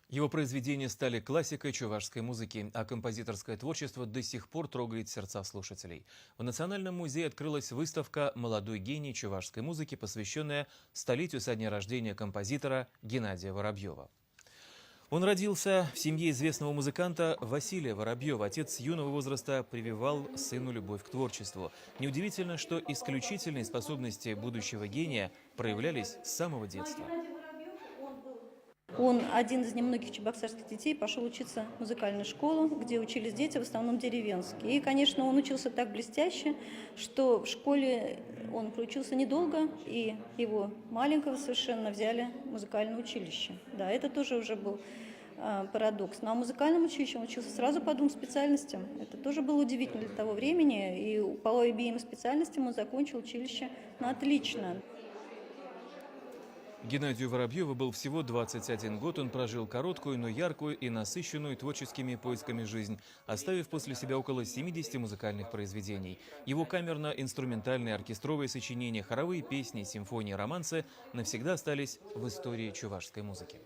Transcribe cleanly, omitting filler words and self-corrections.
Его произведения стали классикой чувашской музыки, а композиторское творчество до сих пор трогает сердца слушателей. В Национальном музее открылась выставка «Молодой гений чувашской музыки», посвященная столетию со дня рождения композитора Геннадия Воробьева. Он родился в семье известного музыканта Василия Воробьева. Отец с юного возраста прививал сыну любовь к творчеству. Неудивительно, что исключительные способности будущего гения проявлялись с самого детства. Он один из немногих чебоксарских детей, пошел учиться в музыкальную школу, где учились дети в основном деревенские. И, конечно, он учился так блестяще, что в школе он проучился недолго, и его маленького совершенно взяли в музыкальное училище. Да, это тоже уже был парадокс. Но в музыкальном училище он учился сразу по двум специальностям. Это тоже было удивительно для того времени. И по обеим специальностям он закончил училище на отлично. Геннадию Воробьеву был всего 21 год. Он прожил короткую, но яркую и насыщенную творческими поисками жизнь, оставив после себя около 70 музыкальных произведений. Его камерно-инструментальные оркестровые сочинения, хоровые песни, симфонии, романсы навсегда остались в истории чувашской музыки.